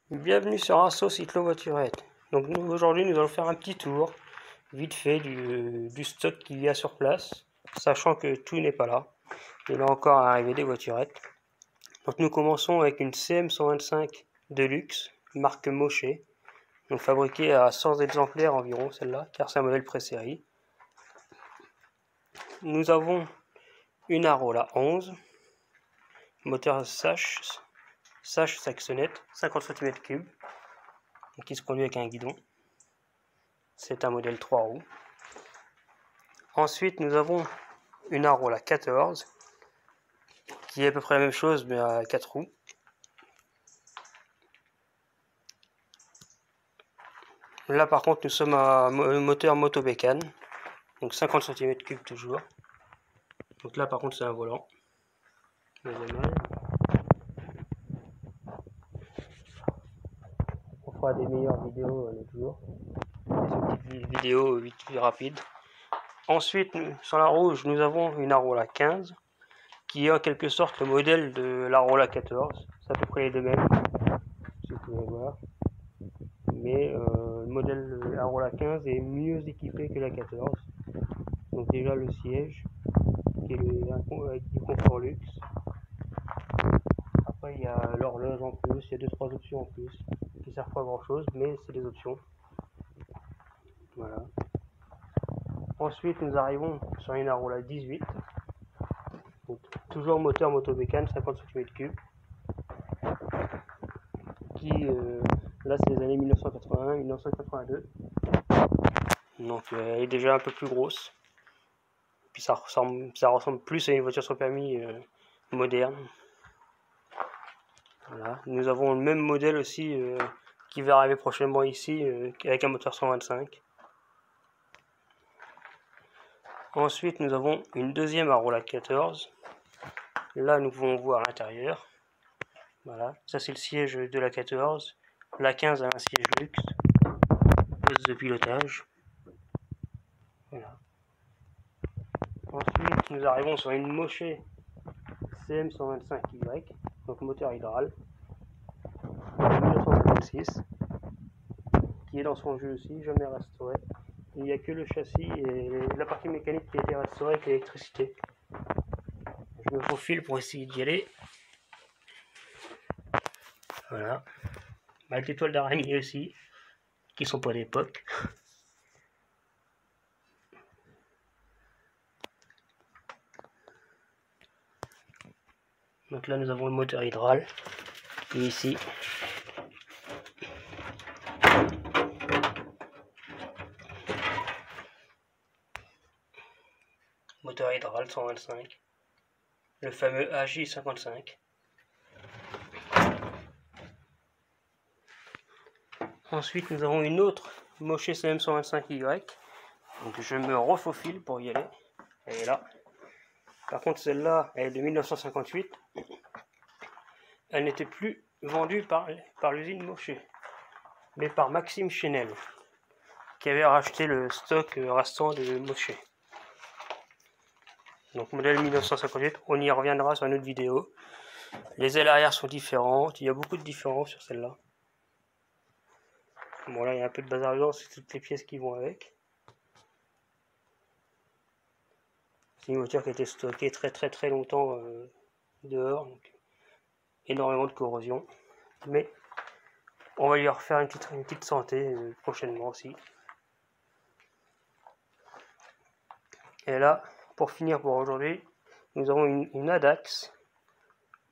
Bienvenue sur Asso Cyclo-Voiturette. Donc aujourd'hui nous allons faire un petit tour vite fait du stock qu'il y a sur place, sachant que tout n'est pas là. Il y a encore à arriver des voiturettes. Donc nous commençons avec une CM125 Deluxe, marque Mocher, donc fabriquée à 100 exemplaires environ celle-là, car c'est un modèle pré-série. Nous avons une Arola 11, moteur Sach Saxonnette, 50 cm3, qui se conduit avec un guidon. C'est un modèle 3 roues. Ensuite, nous avons une Arola 14, qui est à peu près la même chose, mais à 4 roues. Là, par contre, nous sommes à moteur Motobécane, donc 50 cm3 toujours. Donc là, par contre, c'est un volant. On fera des meilleures vidéos l'autre jour. Des petites vidéos vite rapides. Ensuite, sur la rouge, nous avons une Arola 15, qui est en quelque sorte le modèle de l'Arola 14. C'est à peu près les deux mêmes, si vous pouvez voir. Mais le modèle Arola 15 est mieux équipé que la 14. Donc déjà le siège, qui est avec du confort luxe. Après il y a l'horloge en plus, il y a 2-3 options en plus, qui ne servent pas à grand chose, mais c'est des options. Voilà. Ensuite nous arrivons sur une Arola 18. Donc, toujours moteur Motobécane 50 cm3, qui là c'est les années 1981-1982, donc elle est déjà un peu plus grosse, puis ça ressemble plus à une voiture sans permis moderne. Voilà. Nous avons le même modèle aussi qui va arriver prochainement ici avec un moteur 125. Ensuite nous avons une deuxième Arola 14. Là nous pouvons voir l'intérieur. Voilà, ça c'est le siège de la 14. La 15 a un siège luxe, poste de pilotage. Voilà. Ensuite nous arrivons sur une Mocher CM125Y, donc moteur hydral, 1956, qui est dans son jeu aussi, jamais restauré. Il n'y a que le châssis et la partie mécanique qui a été restaurée avec l'électricité. Je me faufile pour essayer d'y aller. Voilà. Avec les toiles d'araignée aussi, qui sont pas d'époque. Donc là nous avons le moteur hydral. Et ici, moteur hydral 125. Le fameux AJ55. Ensuite nous avons une autre Mocher CM125Y. Donc je me refaufile pour y aller. Elle est là. Par contre celle-là, elle est de 1958. Elle n'était plus vendue par l'usine Mocher, mais par Maxime Chenel, qui avait racheté le stock restant de Mocher. Donc modèle 1958, on y reviendra sur une autre vidéo. Les ailes arrière sont différentes, il y a beaucoup de différences sur celle-là. Bon là il y a un peu de bazar dedans, c'est toutes les pièces qui vont avec. C'est une voiture qui a été stockée très longtemps dehors, donc énormément de corrosion. Mais on va lui refaire une petite santé prochainement aussi. Et là, pour finir pour aujourd'hui, nous avons une Adax,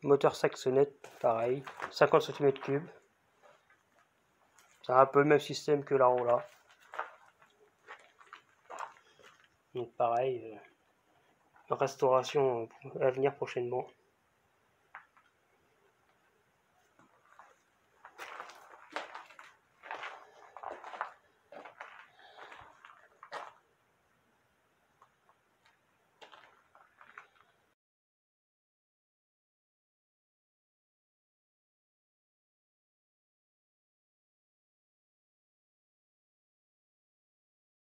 moteur Saxonnette, pareil, 50 cm3. C'est un peu le même système que la Arola. Donc pareil, restauration à venir prochainement.